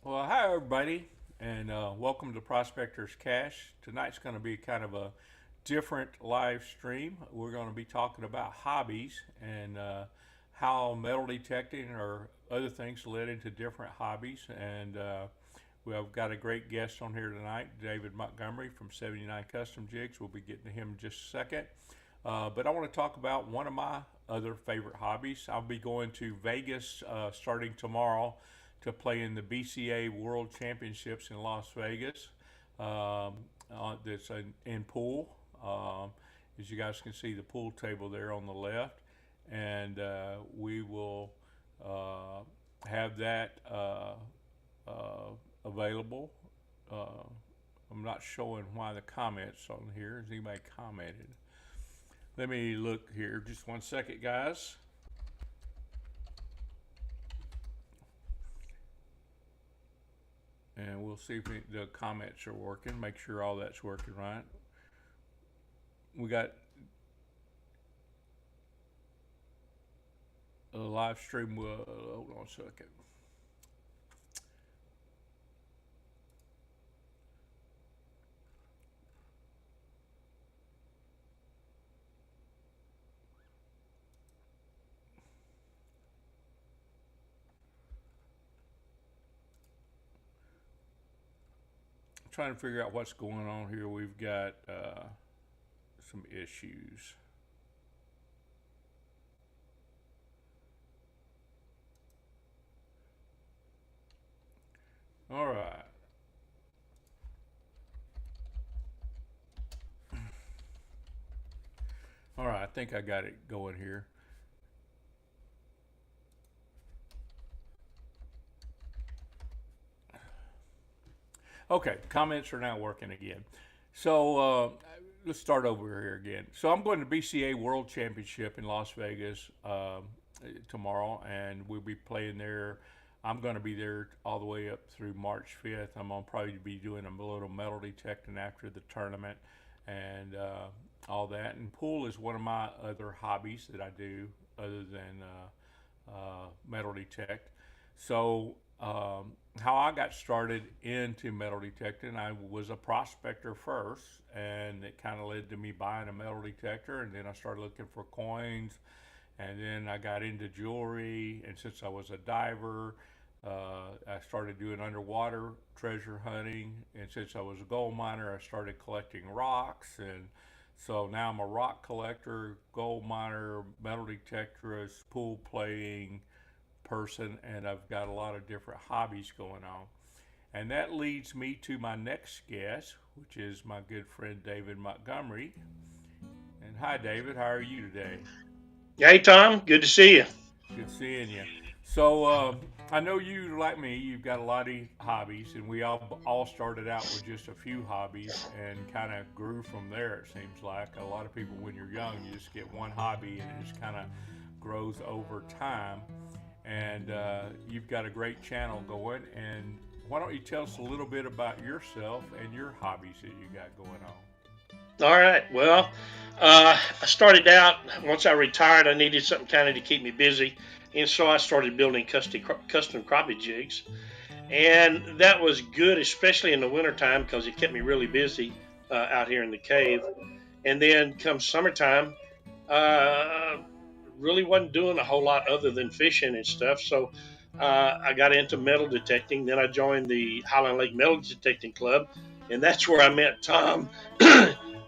Well, hi everybody, and welcome to Prospectors Cash. Tonight's going to be kind of a different live stream. We're going to be talking about hobbies and how metal detecting or other things led into different hobbies. And we've got a great guest on here tonight, David Montgomery from 79 Custom Jigs. We'll be getting to him in just a second. But I want to talk about one of my other favorite hobbies. I'll be going to Vegas starting tomorrow to play in the BCA World Championships in Las Vegas. That's in pool. As you guys can see, the pool table there on the left, and we will have that available. I'm not showing why the comments on here. Has anybody commented? Let me look here. Just one second, guys. And we'll see if the comments are working. Make sure all that's working right. We got a live stream. Hold on a second. Trying to figure out what's going on here. We've got some issues. All right. All right, I think I got it going here. Okay, comments are now working again. So let's start over here again. So I'm going to BCA World Championship in Las Vegas tomorrow, and we'll be playing there. I'm going to be there all the way up through March 5th. I'm going to probably be doing a little metal detecting after the tournament and all that. And pool is one of my other hobbies that I do other than metal detect. So how I got started into metal detecting, I was a prospector first, and it kind of led to me buying a metal detector, and then I started looking for coins, and then I got into jewelry, and since I was a diver, I started doing underwater treasure hunting, and since I was a gold miner, I started collecting rocks, and so now I'm a rock collector, gold miner, metal detectorist, pool playing person, and I've got a lot of different hobbies going on. And that leads me to my next guest, which is my good friend David Montgomery. And hi, David. How are you today? Hey, Tom. Good to see you. Good seeing you. So I know you, like me, you've got a lot of hobbies, and we all started out with just a few hobbies and kind of grew from there. It seems like a lot of people, when you're young, you just get one hobby, and it just kind of grows over time. And you've got a great channel going. And why don't you tell us a little bit about yourself and your hobbies that you got going on? All right. Well, I started out once I retired. I needed something kind of to keep me busy, and so I started building custom crappie jigs, and that was good, especially in the wintertime because it kept me really busy out here in the cave. And then come summertime, uh, really wasn't doing a whole lot other than fishing and stuff. So I got into metal detecting. Then I joined the Highland Lake Metal Detecting Club, and that's where I met Tom.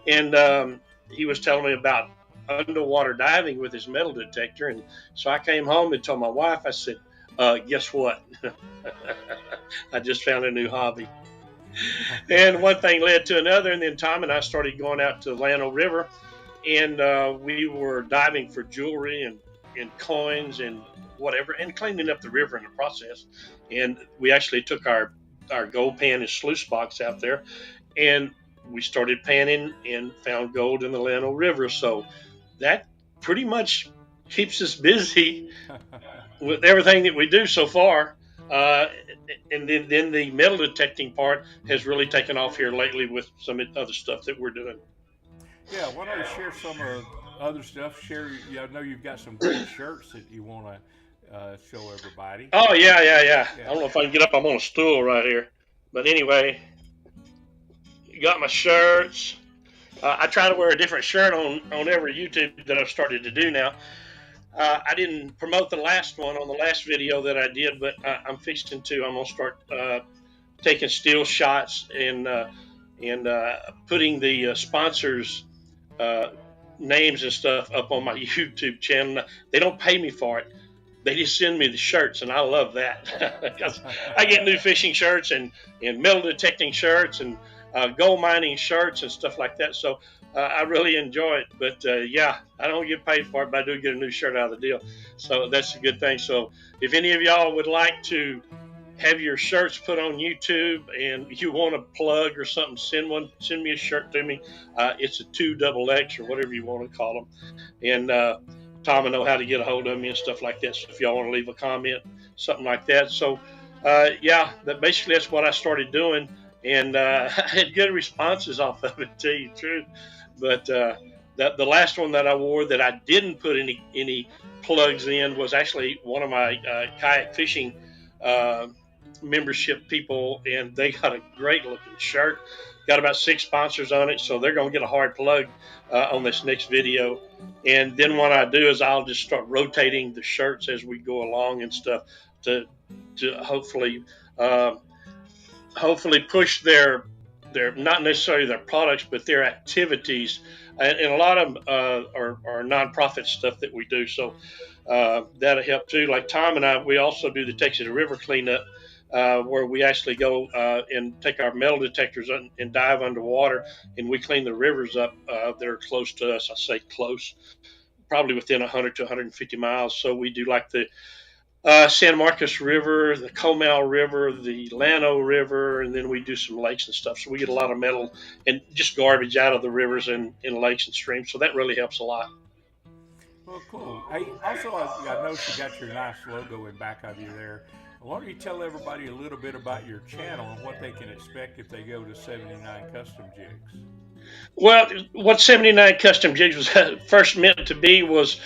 And he was telling me about underwater diving with his metal detector. And so I came home and told my wife, I said, guess what? I just found a new hobby. And one thing led to another. And then Tom and I started going out to the Llano River, and we were diving for jewelry and coins and whatever, and cleaning up the river in the process. And we actually took our gold pan and sluice box out there, and we started panning and found gold in the Llano River. So that pretty much keeps us busy with everything that we do so far. Uh, and then the metal detecting part has really taken off here lately with some other stuff that we're doing. Yeah, why don't you share some of other stuff. Share. I know you've got some great shirts that you want to show everybody. Oh yeah, yeah, yeah. I Yeah. don't know if I can get up. I'm on a stool right here, but anyway, you got my shirts. I try to wear a different shirt on every YouTube that I've started to do now. I didn't promote the last one on the last video that I did, but I'm fixing to. I'm gonna start taking still shots and putting the sponsors' uh, names and stuff up on my YouTube channel. They don't pay me for it. They just send me the shirts, and I love that because I get new fishing shirts and metal detecting shirts and gold mining shirts and stuff like that. So I really enjoy it. But yeah, I don't get paid for it, but I do get a new shirt out of the deal. So that's a good thing. So if any of y'all would like to have your shirts put on YouTube and you want a plug or something, send me a shirt to me. It's a 2XX or whatever you want to call them, and Tom will know how to get a hold of me and stuff like that. So if y'all want to leave a comment, something like that. So yeah, that's what I started doing, and I had good responses off of it, to tell you the truth. But the last one that I wore that I didn't put any plugs in was actually one of my kayak fishing uh, membership people, and they got a great looking shirt. Got about 6 sponsors on it, so they're going to get a hard plug on this next video. And then what I do is I'll just start rotating the shirts as we go along and stuff to hopefully um, hopefully push their not necessarily their products but their activities, and a lot of them are nonprofit stuff that we do. So that'll help too. Like Tom and I, we also do the Texas River cleanup, where we actually go and take our metal detectors and dive underwater, and we clean the rivers up that are close to us. I say close, probably within 100 to 150 miles. So we do like the San Marcos River, the Comal River, the Llano River, and then we do some lakes and stuff. So we get a lot of metal and just garbage out of the rivers and in lakes and streams. So that really helps a lot. Well, cool. Hey, also, I noticed you got your nice logo in back of you there. Why don't you tell everybody a little bit about your channel and what they can expect if they go to 79 Custom Jigs? Well, what 79 Custom Jigs was first meant to be was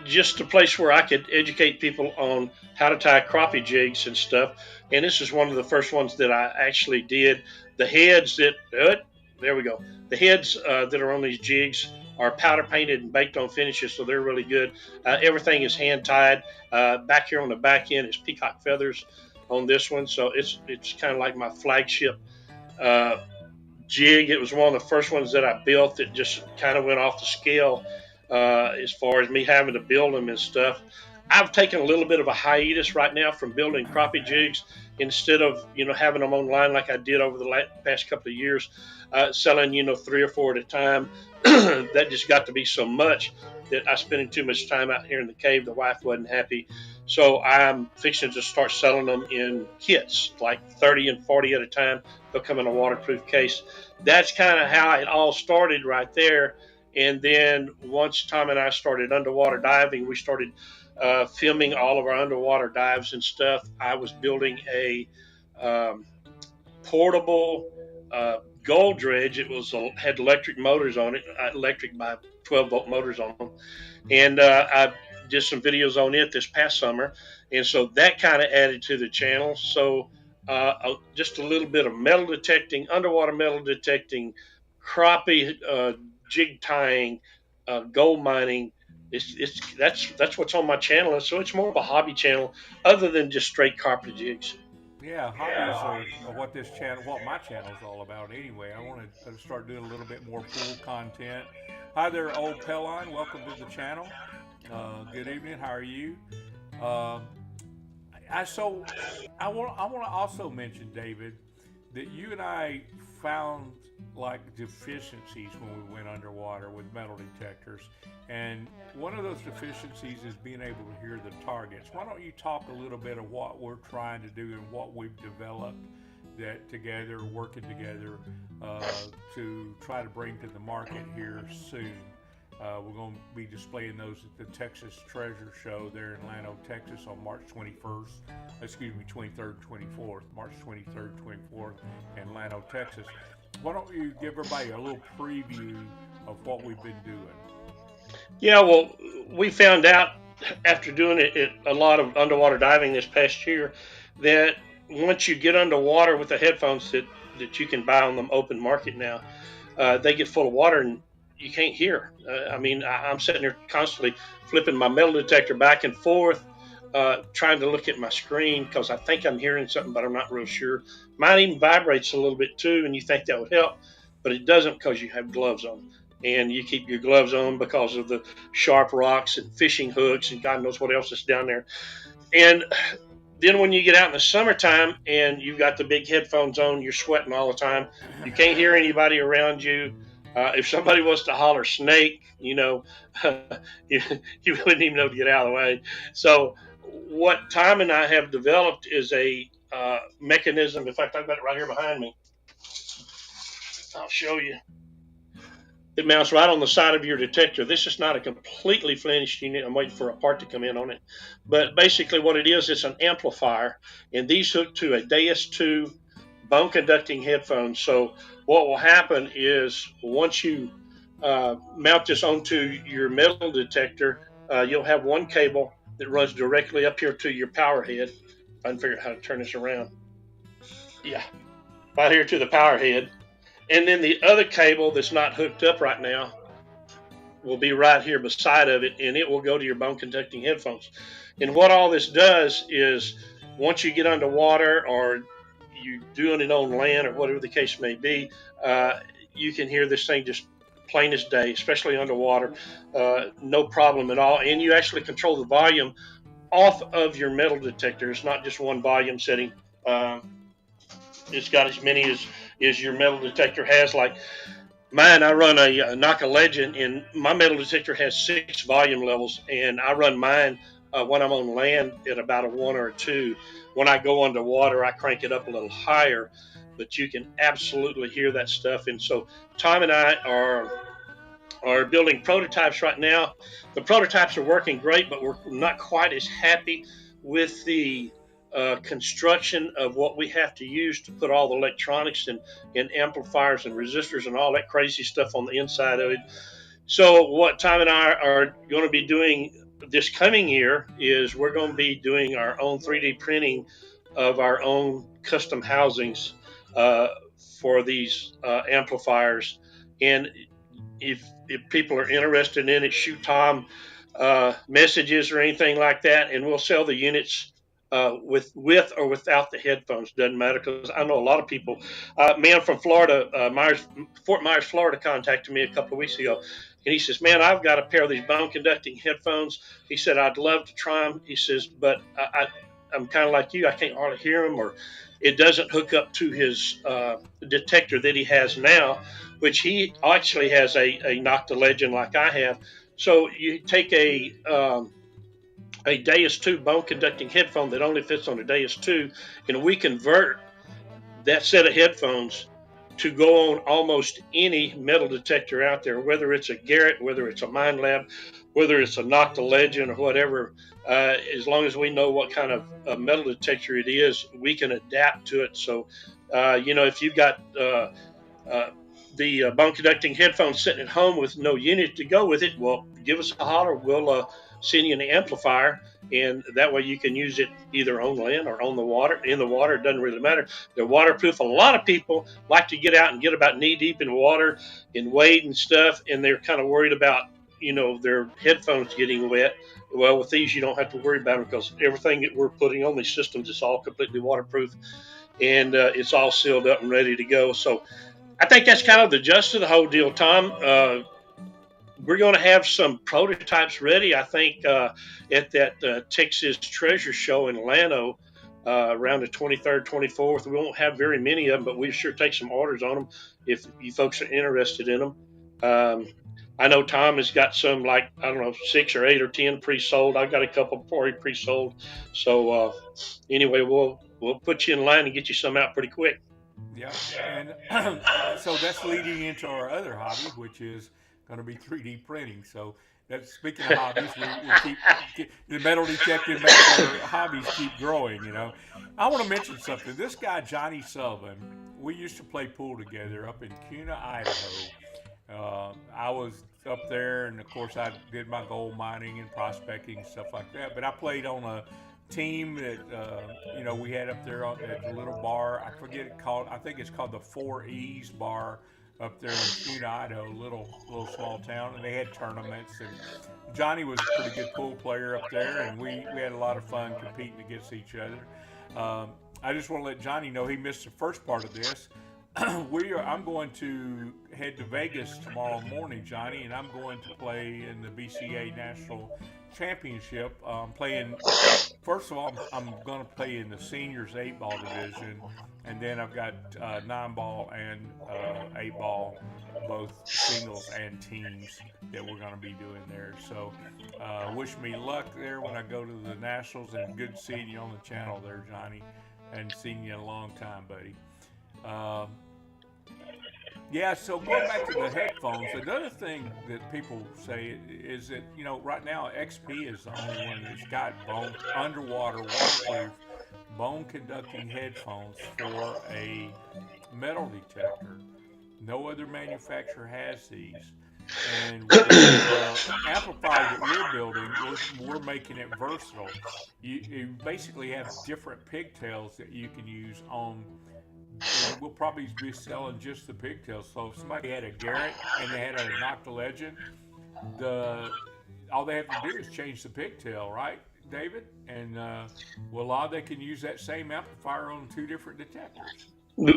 just a place where I could educate people on how to tie crappie jigs and stuff. And this is one of the first ones that I actually did. The heads there we go. The heads that are on these jigs are powder painted and baked on finishes, so they're really good. Everything is hand tied. Back here on the back end is peacock feathers on this one, so it's kind of like my flagship uh, jig. It was one of the first ones that I built that just kind of went off the scale as far as me having to build them and stuff. I've taken a little bit of a hiatus right now from building crappie jigs instead of having them online like I did over the past couple of years, selling 3 or 4 at a time. That just got to be so much that I spending too much time out here in the cave. The wife wasn't happy, so I'm fixing to start selling them in kits, like 30 and 40 at a time. They'll come in a waterproof case. That's kind of how it all started right there. And then once Tom and I started underwater diving, we started filming all of our underwater dives and stuff. I was building a um, portable gold dredge. It was had electric motors on it, electric by 12-volt motors on them, and I did some videos on it this past summer, and so that kind of added to the channel. So just a little bit of metal detecting, underwater metal detecting, crappie jig tying, gold mining. That's what's on my channel, and so it's more of a hobby channel other than just straight carpet jigs. Yeah, hobbies are what this channel, what my channel is all about anyway. I want to start doing a little bit more pool content. Hi there, old Pelline. Welcome to the channel. Good evening. How are you? Um, so I want to also mention, David, that you and I found like deficiencies when we went underwater with metal detectors, and one of those deficiencies is being able to hear the targets. Why don't you talk a little bit of what we're trying to do and what we've developed that together, working together uh, to try to bring to the market here soon. We're going to be displaying those at the Texas Treasure Show there in Llano, Texas on March 21st, 23rd and 24th, March 23rd, 24th in Llano, Texas. Why don't you give everybody a little preview of what we've been doing? Yeah, well, we found out after doing a lot of underwater diving this past year that once you get underwater with the headphones that you can buy on the open market now, they get full of water and you can't hear. I mean, I'm sitting there constantly flipping my metal detector back and forth, trying to look at my screen because I think I'm hearing something, but I'm not real sure. Mine even vibrates a little bit too, and you think that would help, but it doesn't because you have gloves on. And you keep your gloves on because of the sharp rocks and fishing hooks and God knows what else is down there. And then when you get out in the summertime and you've got the big headphones on, you're sweating all the time. You can't hear anybody around you. If somebody wants to holler snake, you, you wouldn't even know to get out of the way. So what Tom and I have developed is a mechanism. In fact, I've got it right here behind me. I'll show you. It mounts right on the side of your detector. This is not a completely finished unit. I'm waiting for a part to come in on it. But basically, what it is, it's an amplifier, and these hook to a Deus 2 bone conducting headphones. So, what will happen is once you mount this onto your metal detector, you'll have one cable that runs directly up here to your power head. If I can figure out how to turn this around. Yeah, right here to the power head. And then the other cable that's not hooked up right now will be right here beside of it, and it will go to your bone conducting headphones. And what all this does is, once you get underwater or you doing it on land or whatever the case may be, uh, you can hear this thing just plain as day, especially underwater, no problem at all. And you actually control the volume off of your metal detector. It's not just one volume setting. Uh, it's got as many as your metal detector has. Like mine, I run a Naka Legend, and my metal detector has 6 volume levels, and I run mine when I'm on land at about a 1 or a 2. When I go underwater, I crank it up a little higher, but you can absolutely hear that stuff. And so Tom and I are building prototypes right now. The prototypes are working great, but we're not quite as happy with the construction of what we have to use to put all the electronics and amplifiers and resistors and all that crazy stuff on the inside of it. So, what Tom and I are going to be doing this coming year is we're going to be doing our own 3D printing of our own custom housings uh, for these amplifiers. And if people are interested in it, shoot Tom messages or anything like that, and we'll sell the units with or without the headphones. Doesn't matter because I know a lot of people. Man from Florida, Fort Myers, Florida, contacted me a couple of weeks ago, and he says, "Man, I've got a pair of these bone conducting headphones." He said, "I'd love to try them." He says, "But I'm kind of like you. I can't hardly hear them, or it doesn't hook up to his detector that he has now, which he actually has a Nocta Legend like I have." So you take a Deus 2 bone conducting headphone that only fits on a Deus 2, and we convert that set of headphones to go on almost any metal detector out there, whether it's a Garrett, whether it's a Mind Lab, whether it's a Nocta Legend or whatever. As long as we know what kind of metal detector it is, we can adapt to it. So, if you've got uh, the bone conducting headphones sitting at home with no unit to go with it, well, give us a holler. We'll send you an amplifier, and that way you can use it either on land or on the water. In the water, it doesn't really matter. They're waterproof. A lot of people like to get out and get about knee deep in water and wade and stuff, and they're kind of worried about their headphones getting wet. Well, with these, you don't have to worry about them because everything that we're putting on these systems is all completely waterproof, and it's all sealed up and ready to go. So I think that's kind of the gist of the whole deal, Tom. We're going to have some prototypes ready, I think, at that Texas Treasure Show in Lano around the 23rd, 24th. We won't have very many of them, but we sure take some orders on them if you folks are interested in them. Um, I know Tom has got some, like, I don't know, 6 or 8 or 10 pre-sold. I've got a couple already pre-sold. So anyway, we'll put you in line and get you some out pretty quick. Yeah, and so that's leading into our other hobby, which is going to be 3D printing. So that's speaking of hobbies, we keep the metal detecting makes our hobbies keep growing. I want to mention something. This guy Johnny Sullivan, we used to play pool together up in Kuna, Idaho, I was up there, and of course, I did my gold mining and prospecting and stuff like that. But I played on a team that we had up there at the little bar. I forget it called. I think it's called the Four E's Bar up there in Kuna, Idaho, little small town, and they had tournaments. And Johnny was a pretty good pool player up there, and we had a lot of fun competing against each other. I just want to let Johnny know he missed the first part of this. I'm going to head to Vegas tomorrow morning, Johnny, and I'm going to play in the BCA National Championship. Playing first of all, I'm going to play in the seniors 8 ball division, and then I've got 9 ball and 8 ball, both singles and teams that we're going to be doing there. So, wish me luck there when I go to the nationals, and good seeing you on the channel there, Johnny, and seeing you in a long time, buddy. Um, yeah, so going back to the headphones, another thing that people say is that, right now XP is the only one that's got underwater, waterproof, bone conducting headphones for a metal detector. No other manufacturer has these. And with the amplifier that we're building, we're making it versatile. You basically have different pigtails that you can use on, and we'll probably be selling just the pigtails. So if somebody had a Garrett and they had a Nocta Legend, the all they have to do is change the pigtail, right, David? And voila, they can use that same amplifier on 2 different detectors.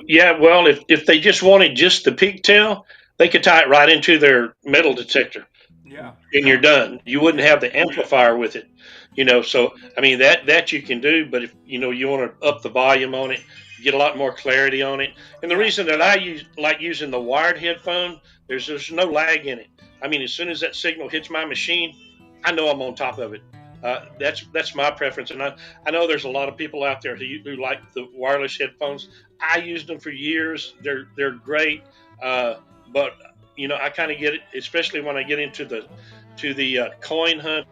Yeah, well, if they just wanted just the pigtail, they could tie it right into their metal detector, Yeah, and you're done. You wouldn't yeah, have the amplifier with it, So I mean that you can do, but if you want to up the volume on it, get a lot more clarity on it. And the yeah, reason that I like using the wired headphone, there's no lag in it. I mean, as soon as that signal hits my machine, I know I'm on top of it. That's my preference, and I know there's a lot of people out there who like the wireless headphones. I used them for years. They're great, but I kind of get it, especially when I get into the coin hunt.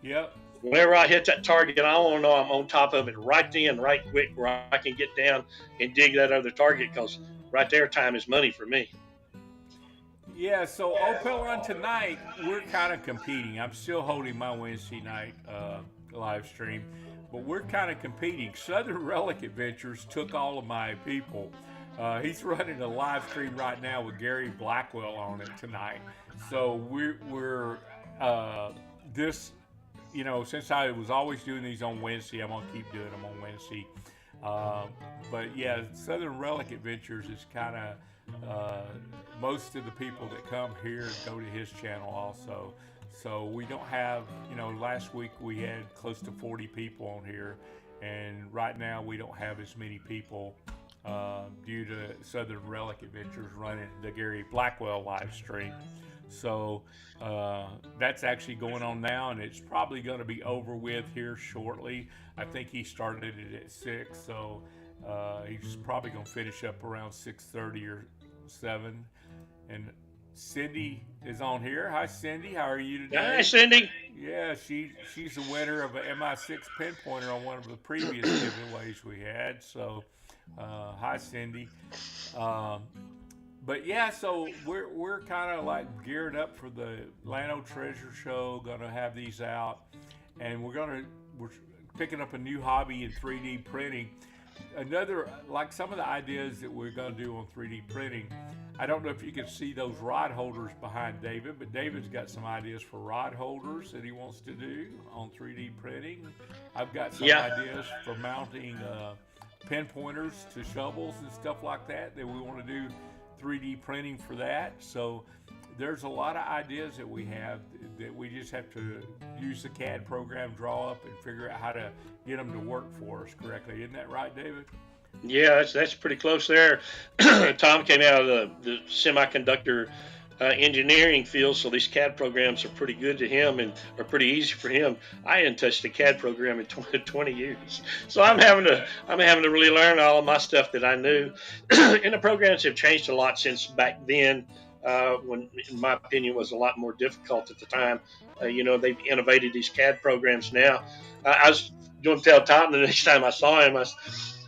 yep. Whenever I hit that target, I want to know I'm on top of it right then, right quick, where I can get down and dig that other target, because right there, time is money for me. Yeah, so Opel on tonight, we're kind of competing. I'm still holding my Wednesday night live stream, but we're kind of competing. Southern Relic Adventures took all of my people. He's running a live stream right now with Gary Blackwell on it tonight. So we're this, since I was always doing these on Wednesday, I'm gonna keep doing them on Wednesday. Uh, but yeah, Southern Relic Adventures is kind of most of the people that come here go to his channel also. So we don't have, last week we had close to 40 people on here, and right now we don't have as many people due to Southern Relic Adventures running the Gary Blackwell live stream. So that's actually going on now, and it's probably going to be over with here shortly. I think he started it at 6, so he's probably going to finish up around 6:30 or 7. And Cindy is on here. Hi, Cindy. How are you Hi, today? Cindy. Yeah, she's the winner of an MI6 pinpointer on one of the previous giveaways we had. So, hi, Cindy. Um, but yeah, so we're kind of like geared up for the Lano Treasure Show. Gonna have these out, and we're picking up a new hobby in 3D printing. Another, like some of the ideas that we're gonna do on 3D printing. I don't know if you can see those rod holders behind David, but David's got some ideas for rod holders that he wants to do on 3D printing. I've got some Yeah, ideas for mounting pinpointers to shovels and stuff like that we want to do 3D printing for that. So there's a lot of ideas that we have that we just have to use the CAD program, draw up, and figure out how to get them to work for us correctly. Isn't that right, David? yeah, that's pretty close there. Tom came out of the semiconductor engineering field, so these CAD programs are pretty good to him and are pretty easy for him. I hadn't touched a CAD program in 20 years, so I'm having to really learn all of my stuff that I knew. And the programs have changed a lot since back then. When, in my opinion, was a lot more difficult at the time. They've innovated these CAD programs now. I was going to tell Tom the next time I saw him.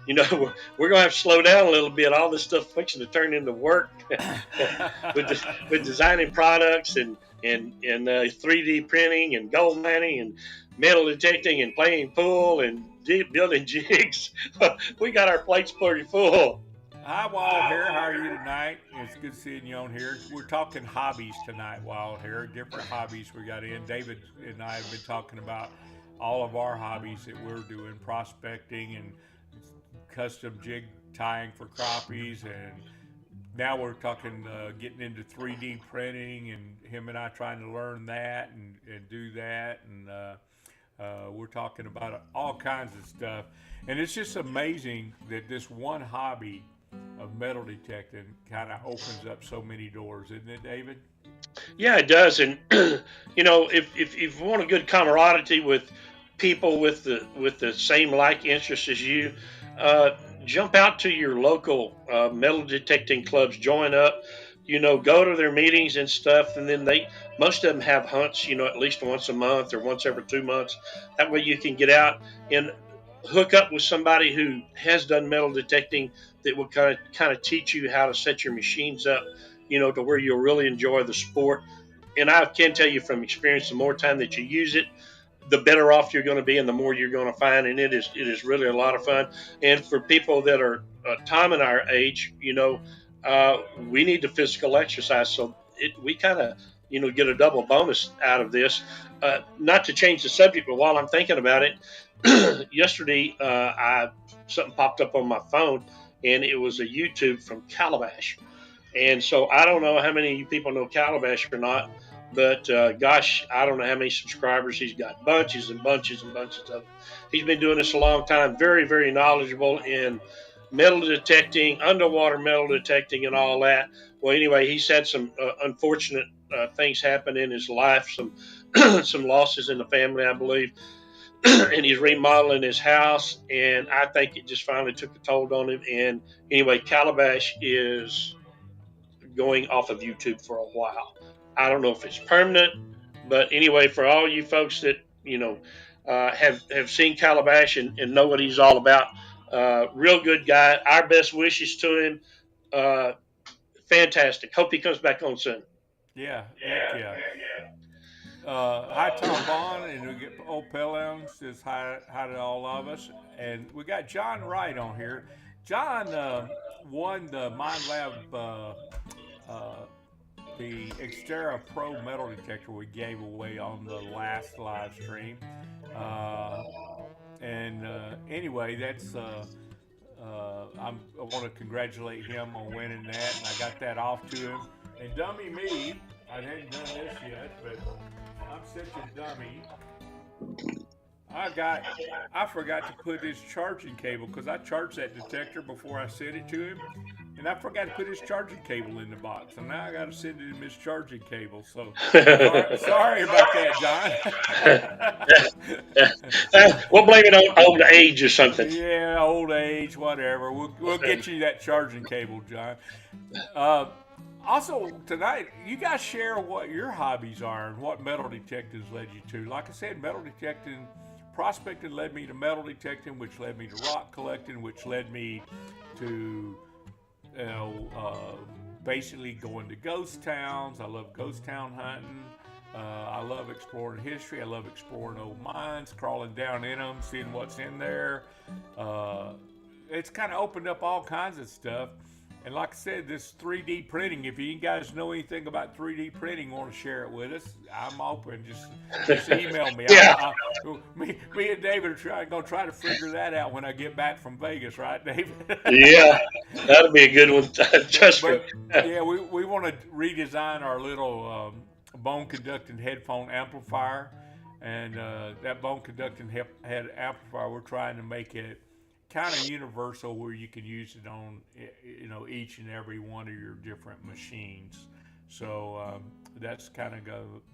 we're going to have to slow down a little bit. All this stuff fixing to turn into work with designing products and 3D printing and gold mining and metal detecting and playing pool and building jigs. We got our plates pretty full. Hi, Wild Hair. How are you tonight? It's good seeing you on here. We're talking hobbies tonight, Wild Hair. Different hobbies we got in. David and I have been talking about all of our hobbies that we're doing, prospecting and custom jig tying for crappies, and now we're talking getting into 3D printing, and him and I trying to learn that and do that, and we're talking about all kinds of stuff. And it's just amazing that this one hobby of metal detecting kind of opens up so many doors, isn't it, David? Yeah, it does. And if you want a good camaraderie with people with the same like interests as you, uh, jump out to your local metal detecting clubs, join up. Go to their meetings and stuff, and then most of them have hunts. At least once a month or once every 2 months. That way you can get out and hook up with somebody who has done metal detecting that will kind of teach you how to set your machines up. To where you'll really enjoy the sport. And I can tell you from experience, the more time that you use it, the better off you're going to be, and the more you're going to find. And it is really a lot of fun. And for people that are Tom and our age, we need the physical exercise, so we kind of get a double bonus out of this. Not to change the subject, but while I'm thinking about it, yesterday I something popped up on my phone, and it was a YouTube from Calabash. And so I don't know how many of you people know Calabash or not, but gosh, I don't know how many subscribers he's got. Bunches and bunches and bunches of them. He's been doing this a long time. Very, very knowledgeable in metal detecting, underwater metal detecting, and all that. Well, anyway, he's had some unfortunate things happen in his life, some some losses in the family, I believe, and he's remodeling his house. And I think it just finally took a toll on him. And anyway, Calabash is going off of YouTube for a while. I don't know if it's permanent, but anyway, for all you folks that have seen Calabash and know what he's all about, real good guy. Our best wishes to him. Uh, Fantastic. Hope he comes back on soon. Yeah, heck yeah. Hi, Tom Bond, and we get old Pelham says hi to all of us, and we got John Wright on here. John won the Mind Lab uh, the Xterra Pro metal detector we gave away on the last live stream. Uh, and anyway, I want to congratulate him on winning that, and I got that off to him. And dummy me, I hadn't done this yet, but I'm such a dummy. I got I forgot to put his charging cable because I charged that detector before I sent it to him, and I forgot to put his charging cable in the box. So now I got to send him his charging cable. So sorry about that, John. We'll blame it on old age or something. Yeah, old age, whatever. We'll get you that charging cable, John. Uh, Also, tonight, you guys share what your hobbies are and what metal detecting has led you to. Like I said, metal detecting, prospecting led me to metal detecting, which led me to rock collecting, which led me to, you know, basically going to ghost towns. I love ghost town hunting. I love exploring history. I love exploring old mines, crawling down in them, seeing what's in there. Uh, it's kind of opened up all kinds of stuff. And like I said, this 3D printing, if you guys know anything about 3D printing, want to share it with us, I'm open. Just email me. Yeah, Me and David are going to try to figure that out when I get back from Vegas, right, David? yeah, that'll be a good one. Trust me. But yeah, we want to redesign our little bone conducting headphone amplifier. And that bone conducting head amplifier, we're trying to make it kind of universal where you can use it on each and every one of your different machines. So that's kind of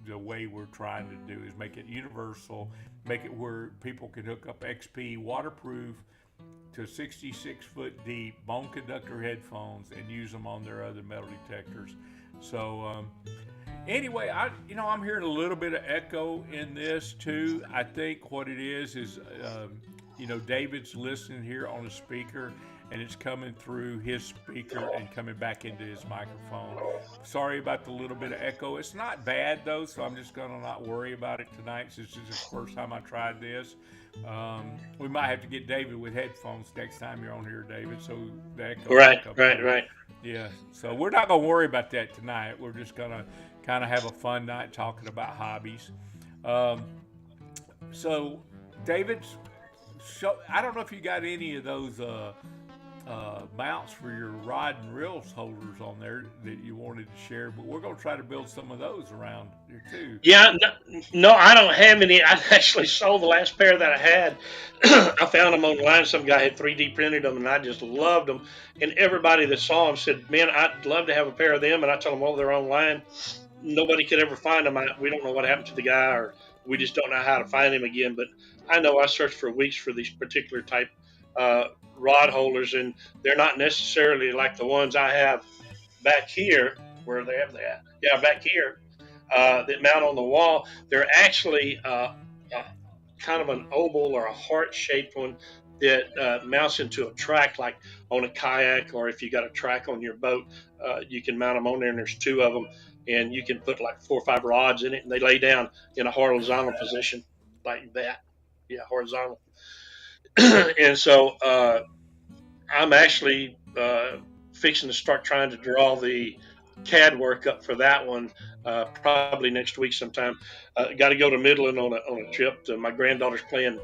the way we're trying to do is make it universal, make it where people can hook up XP waterproof to 66-foot deep bone conductor headphones and use them on their other metal detectors. So anyway, I'm hearing a little bit of echo in this too. I think what it is David's listening here on a speaker, and it's coming through his speaker and coming back into his microphone. Sorry about the little bit of echo. It's not bad though, so I'm just gonna not worry about it tonight since this is the first time I tried this. We might have to get David with headphones next time you're on here, David, so the echo Right, won't come right, through. right. Yeah, so we're not gonna worry about that tonight. We're just gonna kind of have a fun night talking about hobbies. Um, so, David, I don't know if you got any of those mounts for your rod and reels holders on there that you wanted to share, but we're going to try to build some of those around here too. Yeah, no, no, I don't have any. I actually sold the last pair that I had. I found them online. Some guy had 3D printed them, and I just loved them. And everybody that saw them said, "Man, I'd love to have a pair of them." And I told them, "Oh, they're online. Nobody could ever find them. We don't know what happened to the guy, or we just don't know how to find him again." But I know I searched for weeks for these particular type uh, rod holders, and they're not necessarily like the ones I have back here. Where they have that? Yeah, back here that mount on the wall. They're actually uh, kind of an oval or a heart shaped one that mounts into a track, like on a kayak, or if you got a track on your boat, you can mount them on there, and there's two of them, and you can put like 4 or 5 rods in it, and they lay down in a horizontal position like that. Yeah, horizontal. And so I'm actually fixing to start trying to draw the CAD work up for that one probably next week sometime. Got to go to Midland on a trip. My granddaughter's playing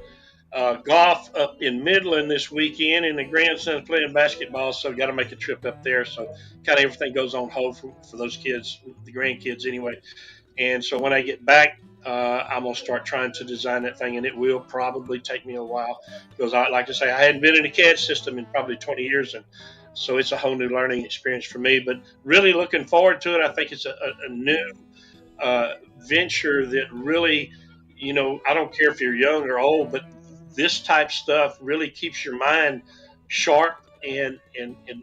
golf up in Midland this weekend, and the grandson's playing basketball, so got to make a trip up there. So kind of everything goes on hold for those kids, the grandkids anyway. And so when I get back, I'm gonna start trying to design that thing, and it will probably take me a while because I like to say I hadn't been in a CAD system in probably 20 years, and so it's a whole new learning experience for me. But really looking forward to it. I think it's a new venture that really, I don't care if you're young or old, but this type stuff really keeps your mind sharp and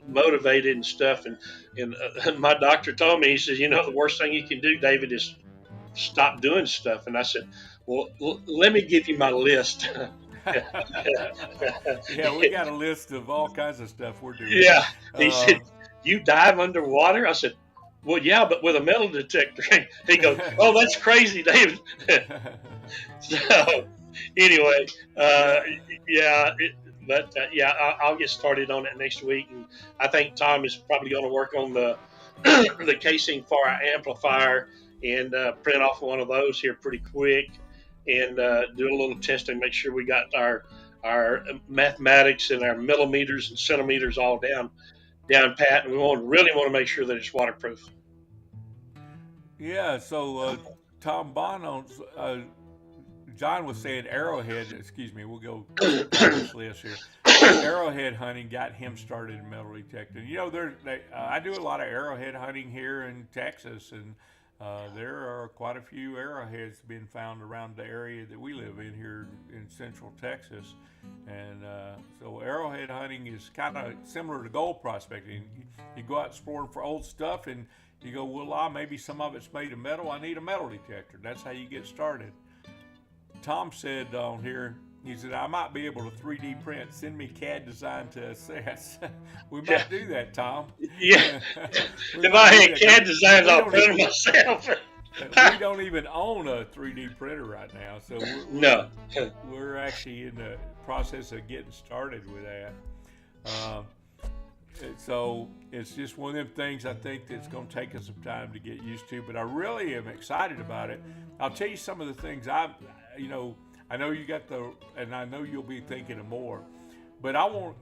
motivated and stuff. And my doctor told me, he says, the worst thing you can do, David, is stop doing stuff. And I said, well, let me give you my list. Yeah, we got a list of all kinds of stuff we're doing. Yeah. He Uh, said, you dive underwater? I said, well, yeah, but with a metal detector. He goes, oh, that's crazy, David. So anyway, uh, yeah, yeah, yeah, I'll get started on it next week. And I think Tom is probably going to work on the the casing for our amplifier and print off one of those here pretty quick and do a little testing, make sure we got our mathematics and our millimeters and centimeters all down pat, and really want to make sure that it's waterproof. yeah. So Tom Bono, John was saying arrowhead. Excuse me. We'll go down this list here. Arrowhead hunting got him started in metal detecting. I do a lot of arrowhead hunting here in Texas, and there are quite a few arrowheads being found around the area that we live in here in central Texas. And so arrowhead hunting is kind of similar to gold prospecting. You go out exploring for old stuff, and you go, well, maybe some of it's made of metal. I need a metal detector. That's how you get started. Tom said on here, he said, I might be able to 3D print. Send me CAD design to assess. We Yeah, might do that, Tom. yeah. We If might I do had that CAD because designs, we I'll don't print them myself. we don't even own a 3D printer right now, so No. we're actually in the process of getting started with that. Uh, so it's just one of them things I think that's going to take us some time to get used to, but I really am excited about it. I'll tell you some of the things I know you got and I know you'll be thinking of more. But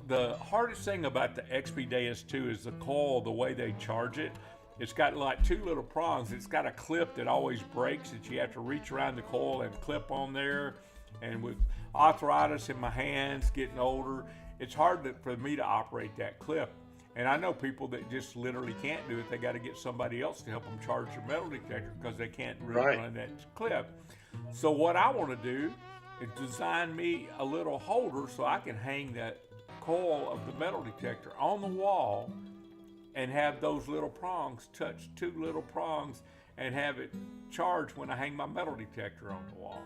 the hardest thing about the XP-Deus 2 is the coil, the way they charge it. It's got like two little prongs. It's got a clip that always breaks that you have to reach around the coil and clip on there. And with arthritis in my hands, getting older, it's hard for me to operate that clip. And I know people that just literally can't do it. They got to get somebody else to help them charge their metal detector because they can't really Right. run that clip. So what I want to do is design me a little holder so I can hang that coil of the metal detector on the wall and have those little prongs touch two little prongs and have it charge when I hang my metal detector on the wall.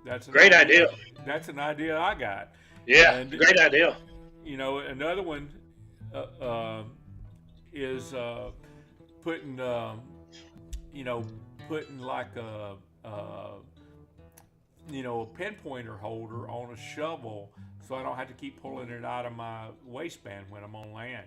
That's an Great idea. That's an idea I got. Yeah, And great idea. another one uh, uh, is putting you know putting like a pinpointer holder on a shovel, so I don't have to keep pulling it out of my waistband when I'm on land.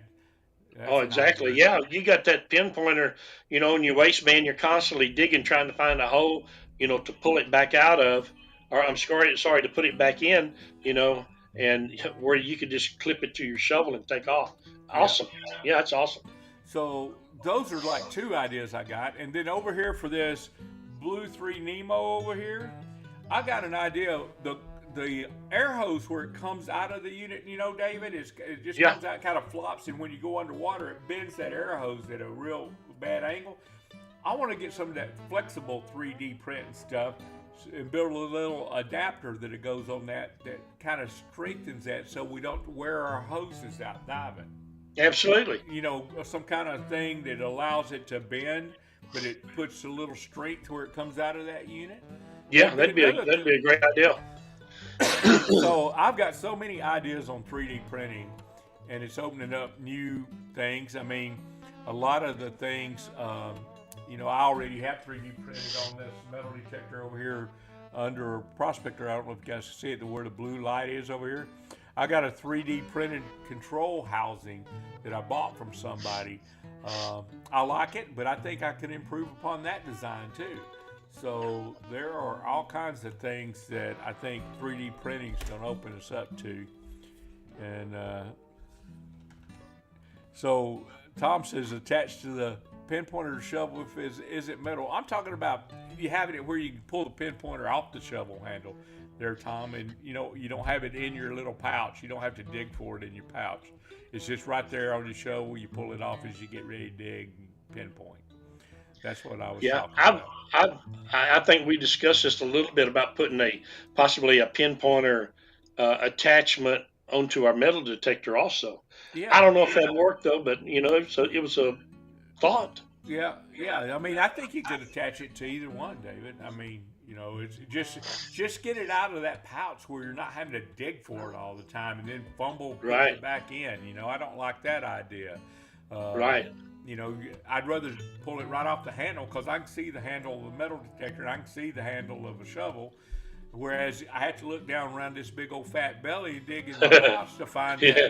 Oh, That's an exactly. idea. Yeah, you got that pinpointer, in your waistband. You're constantly digging, trying to find a hole, to pull it back out of, or I'm sorry, to put it back in, you know, and where you could just clip it to your shovel and take off. Yeah. Awesome. Yeah, that's awesome. So those are like two ideas I got, and then over here for this Blue Three Nemo over here, I got an idea. The air hose where it comes out of the unit, David, it just Yeah, comes out, kind of flops, and when you go underwater, it bends that air hose at a real bad angle. I want to get some of that flexible 3D print and stuff and build a little adapter that it goes on that kind of strengthens that so we don't wear our hoses out diving. absolutely. Some kind of thing that allows it to bend, but it puts a little strength where it comes out of that unit. Yeah, That'd be another that'd thing. be a great idea. So I've got so many ideas on 3D printing, and it's opening up new things. I mean, a lot of the things, I already have 3D printed on this metal detector over here under Prospector. I don't know if you guys can see it, where the blue light is over here. I got a 3D printed control housing that I bought from somebody. I like it, but I think I can improve upon that design too. So there are all kinds of things that I think 3D printing is going to open us up to. And so Tom says attached to the pinpointer shovel if is it metal. I'm talking about you having it where you can pull the pinpointer off the shovel handle there, Tom, and you don't have it in your little pouch. You don't have to dig for it in your pouch. It's just right there on the shovel. You pull it off as you get ready to dig and pinpoint. That's what I was Yeah, talking I, about. I, I think we discussed this a little bit about putting possibly a pinpointer attachment onto our metal detector. Also, I Yeah, don't know if that worked though, but it was a thought. yeah. I mean, I think you could attach it to either one, David. I mean, it's just get it out of that pouch where you're not having to dig for it all the time and then fumble putting Right, it back in. I don't like that idea. Uh, right. I'd rather pull it right off the handle because I can see the handle of a metal detector and I can see the handle of a shovel. Whereas I have to look down around this big old fat belly and dig in my pouch to find Yeah, that,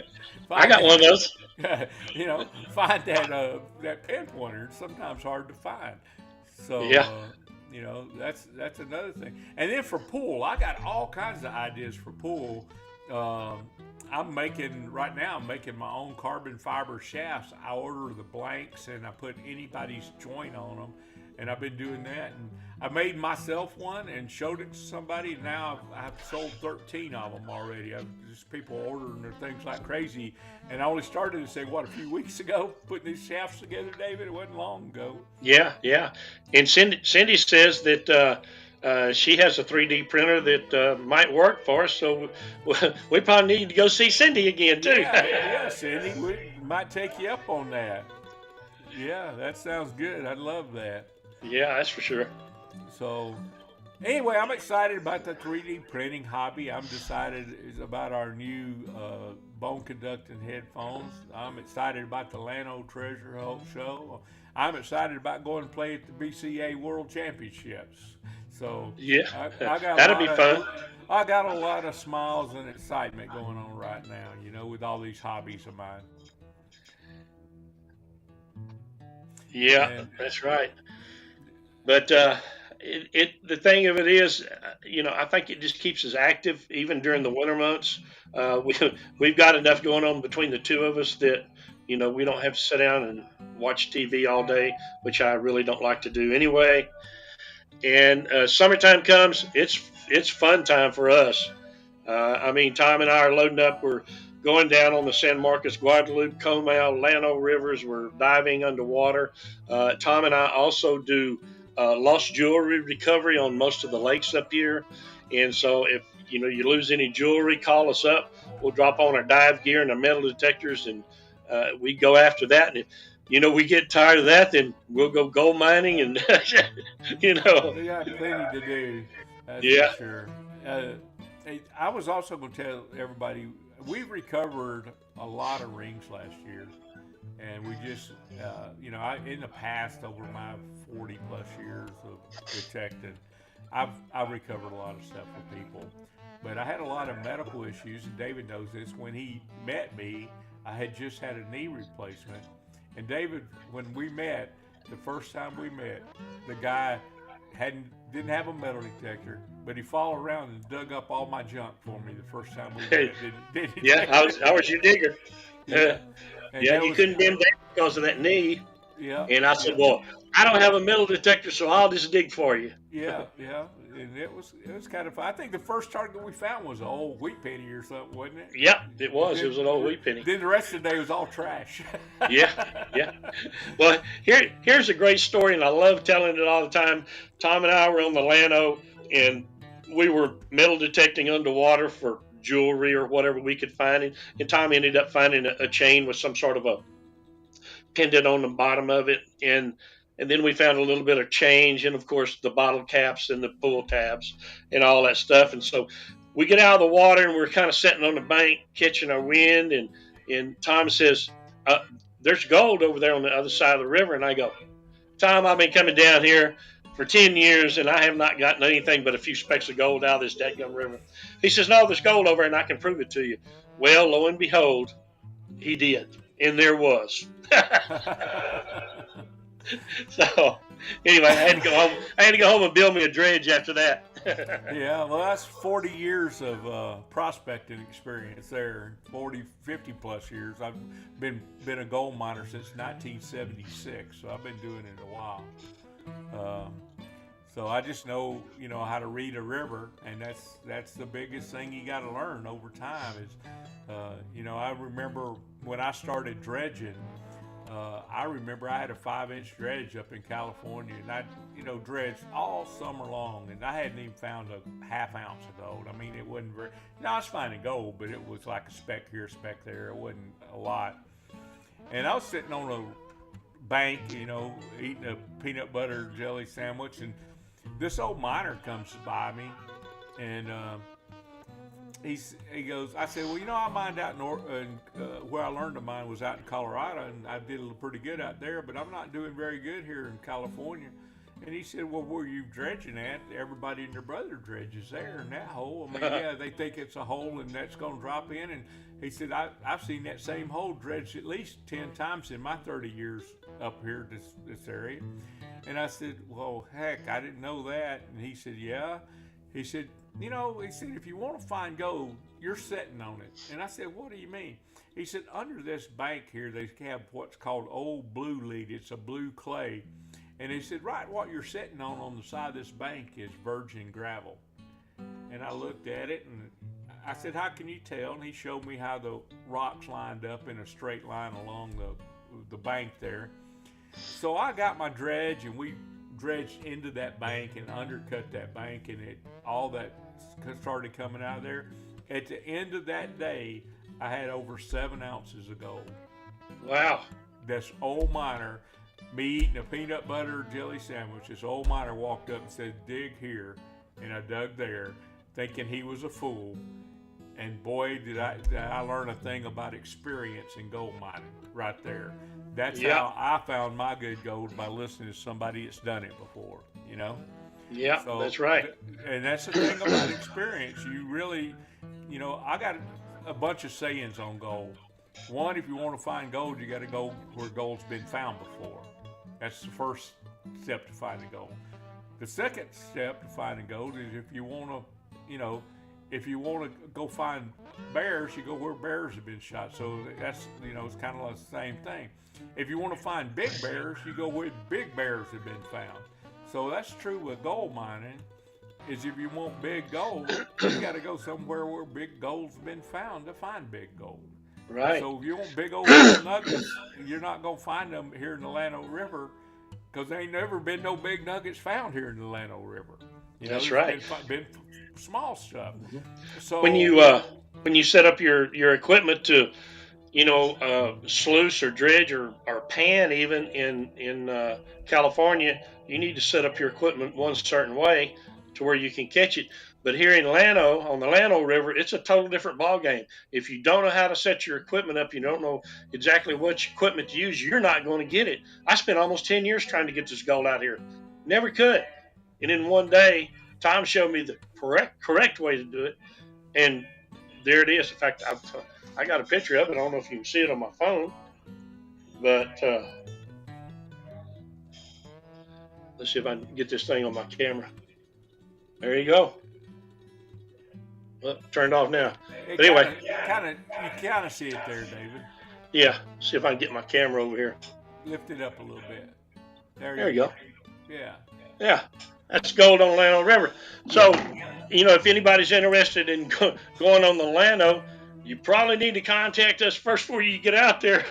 I find got one of that, those. find that pinpointer. It's sometimes hard to find. So Yeah, that's another thing. And then for pool, I got all kinds of ideas for pool. Um, I'm making right now. I'm making my own carbon fiber shafts. I order the blanks and I put anybody's joint on them, and I've been doing that. And I made myself one and showed it to somebody. Now I've sold 13 of them already. I've just people ordering their things like crazy. And I only started to say a few weeks ago putting these shafts together, David. It wasn't long ago. yeah, yeah. And Cindy says that she has a 3D printer that might work for us. So we probably need to go see Cindy again too. Yeah, Cindy. We might take you up on that. Yeah, that sounds good. I'd love that. Yeah, that's for sure. So, anyway, I'm excited about the 3D printing hobby. I'm excited about our new bone conducting headphones. I'm excited about the Lano Treasure Hunt show. I'm excited about going to play at the BCA World Championships. So, Yeah, I got a that'll be lot of fun. I got a lot of smiles and excitement going on right now. With all these hobbies of mine. Yeah, And that's right. But the thing of it is, I think it just keeps us active even during the winter months. We've got enough going on between the two of us that we don't have to sit down and watch TV all day, which I really don't like to do anyway. And summertime comes, it's fun time for us. I mean, Tom and I are loading up. We're going down on the San Marcos, Guadalupe, Comal, Llano rivers. We're diving underwater. Tom and I also do lost jewelry recovery on most of the lakes up here. And so if you lose any jewelry, call us up. We'll drop on our dive gear and our metal detectors, and we go after that. And if we get tired of that, then we'll go gold mining, and you know, we got plenty to do. That's for yeah, sure. Uh, I was also going to tell everybody we recovered a lot of rings last year, and we just, in the past over my 40 plus years of detecting, I've recovered a lot of stuff for people, but I had a lot of medical issues, and David knows this. When he met me, I had just had a knee replacement, and David, when we met, the first time we met, the guy hadn't didn't have a metal detector, but he followed around and dug up all my junk for me the first time we met. Did he, Yeah, David? I was your digger. Yeah, and Yeah, that you was couldn't dim down because of that knee. yeah, And I said, yeah. well, I don't have a metal detector, so I'll just dig for you. Yeah, yeah, and it was kind of fun. I think the first target we found was an old wheat penny or something, wasn't it? Yep, it And was. It was an old wheat penny. then the rest of the day was all trash. Yeah, yeah. Well, here's a great story, and I love telling it all the time. Tom and I were on the Llano, and we were metal detecting underwater for jewelry or whatever we could find. And Tom ended up finding a chain with some sort of a pendant on the bottom of it, and then we found a little bit of change, and of course the bottle caps and the pull tabs and all that stuff. And so we get out of the water, and we're kind of sitting on the bank catching our wind, and Tom says, "There's gold over there on the other side of the river." And I go, "Tom, I've been coming down here for 10 years, and I have not gotten anything but a few specks of gold out of this dadgum river." He says, "No, there's gold over there, and I can prove it to you." Well, lo and behold, he did, and there was. So anyway, I had to go home. I had to go home and build me a dredge after that. Yeah, well, that's 40 years of prospecting experience there. 40, 50 plus years. I've been a gold miner since 1976, so I've been doing it a while. Um, so I just know, how to read a river, and that's the biggest thing you got to learn over time. Is, I remember when I started dredging. I remember I had a 5-inch dredge up in California, and I, dredged all summer long, and I hadn't even found a half ounce of gold. I mean, it wasn't very. No, I was finding gold, but it was like a speck here, a speck there. It wasn't a lot. And I was sitting on a bank, eating a peanut butter jelly sandwich, and this old miner comes by me, and he goes, I said, well, I mined out where I learned to mine was out in Colorado, and I did pretty good out there, but I'm not doing very good here in California. And he said, well, where you dredging at? Everybody and their brother dredges there in that hole. I mean, yeah, they think it's a hole and that's going to drop in. And he said, I've seen that same hole dredged at least 10 times in my 30 years up here, this area. And I said, well, heck, I didn't know that. And he said, yeah. He said, if you want to find gold, you're sitting on it. And I said, what do you mean? He said, under this bank here, they have what's called old blue lead. It's a blue clay. And he said, right, what you're sitting on the side of this bank is virgin gravel. And I looked at it, and I said, how can you tell? And he showed me how the rocks lined up in a straight line along the bank there. So I got my dredge, and we dredged into that bank and undercut that bank, and all that started coming out of there. At the end of that day, I had over 7 ounces of gold. Wow. This old miner, me eating a peanut butter jelly sandwich, this old miner walked up and said, dig here. And I dug there, thinking he was a fool. And boy, did I learn a thing about experience in gold mining right there. That's how I found my good gold, by listening to somebody that's done it before, Yeah, So, that's right. and that's the thing about experience. You really, I got a bunch of sayings on gold. One, if you want to find gold, you got to go where gold's been found before. That's the first step to finding gold. The second step to finding gold is if you want to go find bears, you go where bears have been shot. So that's, it's kind of the same thing. If you want to find big bears, you go where big bears have been found. So that's true with gold mining. Is if you want big gold, you got to go somewhere where big gold's been found to find big gold. Right. So if you want big old gold nuggets, you're not gonna find them here in the Llano River, because there ain't never been no big nuggets found here in the Llano River. That's right. Been small stuff. Mm-hmm. So When you set up your equipment to sluice or dredge or pan even in California, you need to set up your equipment one certain way. to where you can catch it. But here in Llano, on the Llano River, it's a total different ball game. If you don't know how to set your equipment up, you don't know exactly what equipment to use, you're not going to get it. I spent almost 10 years trying to get this gold out here. Never could. And then one day, Tom showed me the correct way to do it. And there it is. In fact, I got a picture of it. I don't know if you can see it on my phone. But let's see if I can get this thing on my camera. There you go. Well, turned off now. It But anyway, you kind of see it there, David. yeah. See if I can get my camera over here. Lift it up a little bit. There you go. Yeah. Yeah. That's gold on Llano River. So, if anybody's interested in going on the Llano, you probably need to contact us first before you get out there.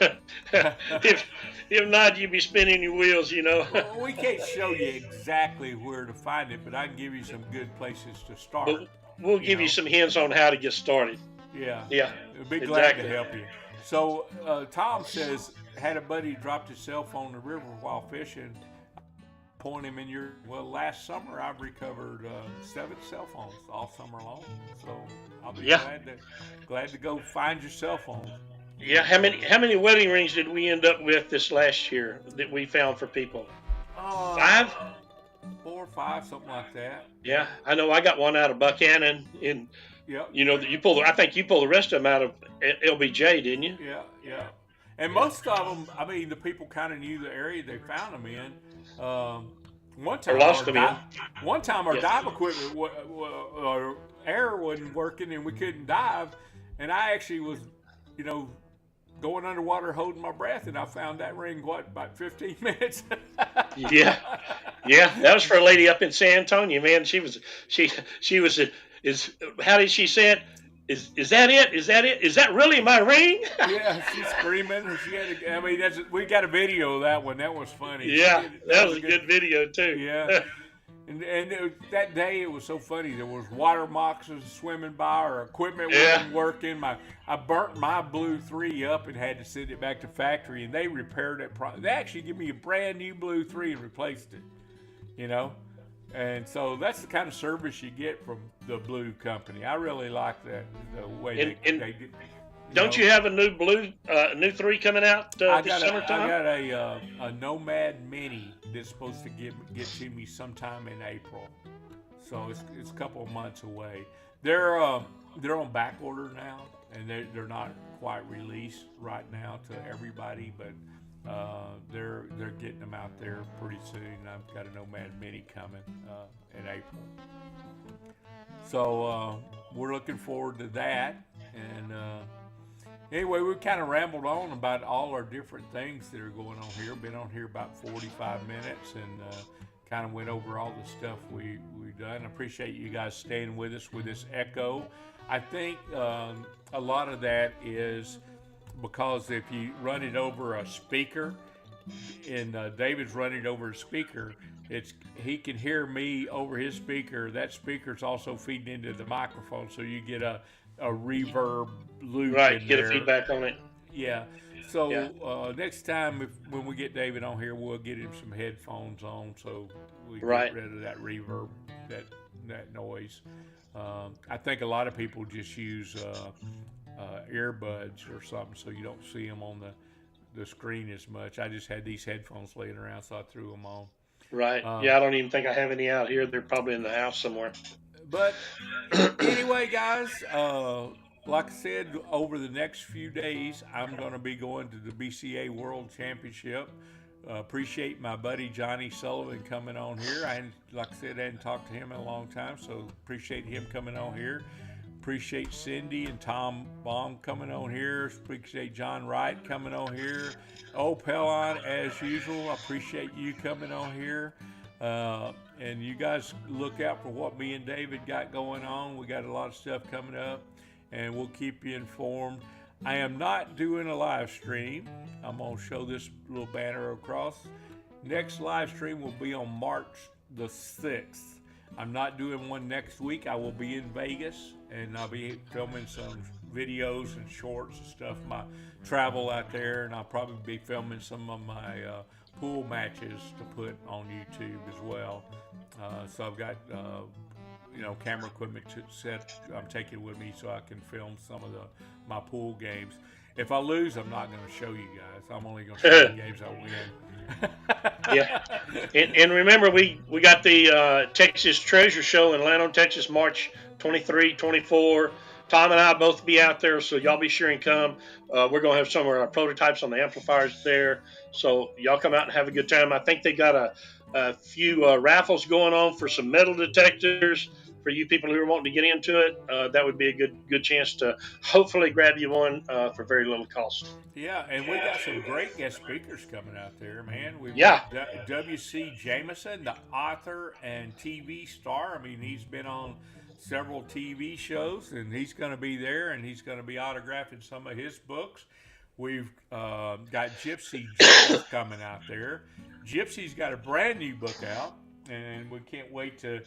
If not, you'll be spinning your wheels, Well, we can't show you exactly where to find it, but I can give you some good places to start. But we'll give you some hints on how to get started. Yeah. Yeah. We'll be glad to help you. So Tom says, had a buddy dropped his cell phone in the river while fishing. Point him in last summer I've recovered 7 cell phones all summer long. So I'll be glad to go find your cell phone. Yeah, how many wedding rings did we end up with this last year that we found for people? 5? 4 or 5, something like that. Yeah, I know. I got one out of Buchanan, and Yep. I think you pulled the rest of them out of LBJ, didn't you? Yeah. And most of them, I mean, the people kind of knew the area they found them in. One time our dive equipment, our air wasn't working and we couldn't dive, and I actually was, going underwater holding my breath, and I found that ring about 15 minutes. Yeah, that was for a lady up in San Antonio, man. She was how did she say it? Is that it? Is that it? Is that really my ring? Yeah, she's screaming. We got a video of that one. That was funny. Yeah, that was a good video too. Yeah. And that day it was so funny. There was water moccasins swimming by. Our equipment wasn't working. I burnt my Blue 3 up and had to send it back to factory, and they repaired it. They actually gave me a brand new Blue 3 and replaced it. And so that's the kind of service you get from the Blue company. I really like that, the way they did. Don't you have a new Blue, new 3 coming out this summertime? I got a Nomad Mini that's supposed to get to me sometime in April. So it's a couple of months away. They're on back order now, and they're not quite released right now to everybody, but they're getting them out there pretty soon. I've got a Nomad Mini coming in April. So we're looking forward to that. And anyway, we kind of rambled on about all our different things that are going on here. Been on here about 45 minutes and kind of went over all the stuff we've done. I appreciate you guys staying with us with this echo. I think a lot of that is because if you run it over a speaker, and David's running over a speaker, he can hear me over his speaker. That speaker's also feeding into the microphone, so you get a reverb loop. Right, in get there. a feedback on it. Yeah. So next time when we get David on here, we'll get him some headphones on so we get rid of that reverb, that noise. I think a lot of people just use earbuds or something so you don't see them on the screen as much. I just had these headphones laying around, so I threw them on. Right. Yeah, I don't even think I have any out here. They're probably in the house somewhere. But anyway, guys, like I said, over the next few days, I'm going to be going to the BCA World Championship. Appreciate my buddy Johnny Sullivan coming on here. Like I said, I hadn't talked to him in a long time, so appreciate him coming on here. Appreciate Cindy and Tom Baum coming on here. Appreciate John Wright coming on here. Pelon, as usual, I appreciate you coming on here. And you guys look out for what me and David got going on. We got a lot of stuff coming up, and we'll keep you informed. I am not doing a live stream. I'm going to show this little banner across. Next live stream will be on March the 6th. I'm not doing one next week. I will be in Vegas, and I'll be filming some videos and shorts and stuff, my travel out there, and I'll probably be filming some of my pool matches to put on YouTube as well. So I've got camera equipment to set. I'm taking with me so I can film some of the my pool games. If I lose, I'm not going to show you guys. I'm only going to show you games Yeah. I win. And remember, we got the Texas Treasure Show in Atlanta, Texas, March 23, 24. Tom and I both be out there, so y'all be sure and come. We're going to have some of our prototypes on the amplifiers there. So y'all come out and have a good time. I think they got a few raffles going on for some metal detectors for you people who are wanting to get into it. That would be a good chance to hopefully grab you one for very little cost. Yeah, and we got some great guest speakers coming out there, man. We've Yeah. got W.C. Jameson, the author and TV star. I mean, he's been on several TV shows, and he's going to be there, and he's going to be autographing some of his books. We've got Gypsy Jules coming out there. Gypsy's got a brand new book out, and we can't wait to.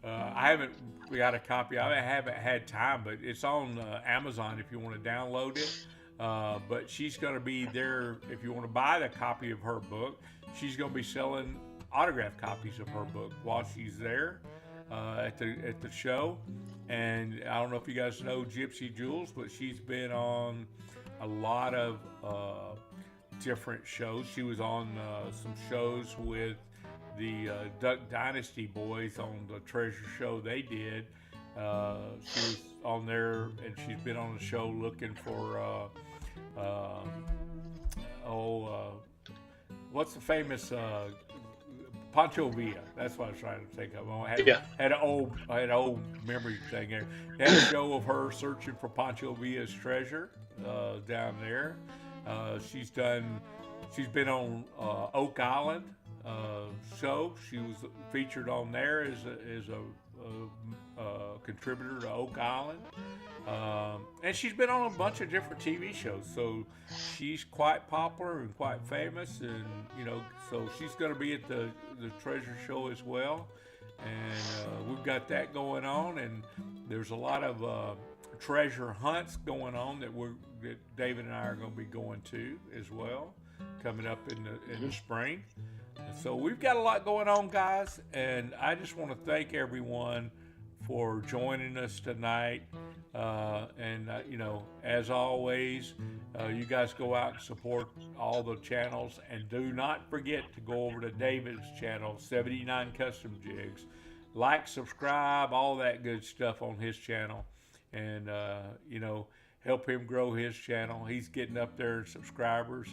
I haven't got a copy. I haven't had time, but it's on Amazon if you want to download it. But she's going to be there if you want to buy the copy of her book. She's going to be selling autographed copies of her book while she's there at the show. And I don't know if you guys know Gypsy Jules, but she's been on a lot of different shows. She was on some shows with the Duck Dynasty boys on the Treasure Show they did. She was on there, and she's been on the show looking for oh, what's the famous Pancho Villa? That's what I was trying to think of. Yeah. I had an old memory thing there. They had a show of her searching for Pancho Villa's treasure down there. She's done. She's been on Oak Island show. She was featured on there as a contributor to Oak Island. And she's been on a bunch of different TV shows, so she's quite popular and quite famous, and so she's going to be at the treasure show as well, and we've got that going on, and there's a lot of treasure hunts going on that David and I are going to be going to as well, coming up in the spring. So we've got a lot going on, guys, and I just want to thank everyone for joining us tonight. As always, you guys go out and support all the channels, and do not forget to go over to David's channel, 79 Custom Jigs. Like, subscribe, all that good stuff on his channel, and help him grow his channel. He's getting up there in subscribers,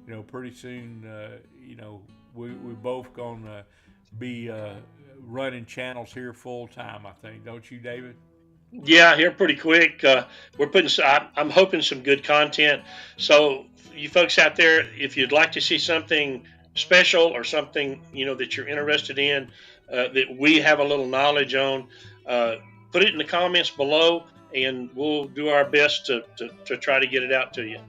and pretty soon, we both gonna be running channels here full time. I think, don't you, David? Yeah, here pretty quick. We're putting. I'm hoping some good content. So you folks out there, if you'd like to see something special or something that you're interested in, that we have a little knowledge on, uh, put it in the comments below, and we'll do our best to try to get it out to you.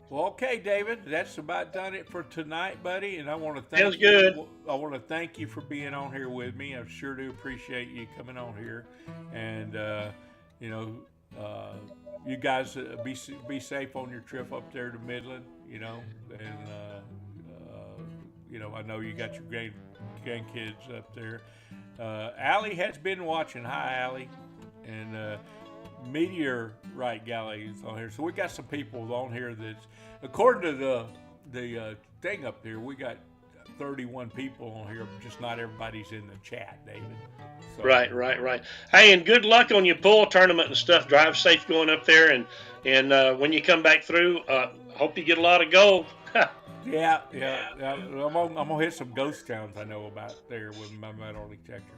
Well, okay, David, that's about done it for tonight, buddy. And I want to Sounds thank good. you. I want to thank you for being on here with me. I sure do appreciate you coming on here. And you know, you guys be safe on your trip up there to Midland. And I know you got your grandkids up there. Allie has been watching. Hi, Allie. And Meteorite Galley is on here. So we got some people on here that's, according to the thing up here, we got 31 people on here, just not everybody's in the chat, David. So, Right. Hey, and good luck on your pool tournament and stuff. Drive safe going up there, and when you come back through, hope you get a lot of gold. yeah. I'm gonna hit some ghost towns I know about there with my metal detector.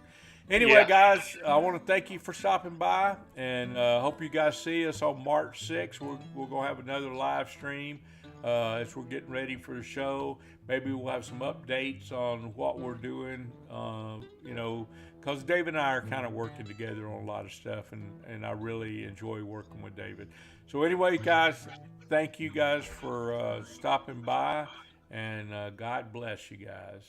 Anyway, Yeah. guys, I want to thank you for stopping by, and hope you guys see us on March 6th. We're going to have another live stream as we're getting ready for the show. Maybe we'll have some updates on what we're doing, because David and I are kind of working together on a lot of stuff, and I really enjoy working with David. So anyway, guys, thank you guys for stopping by, and God bless you guys.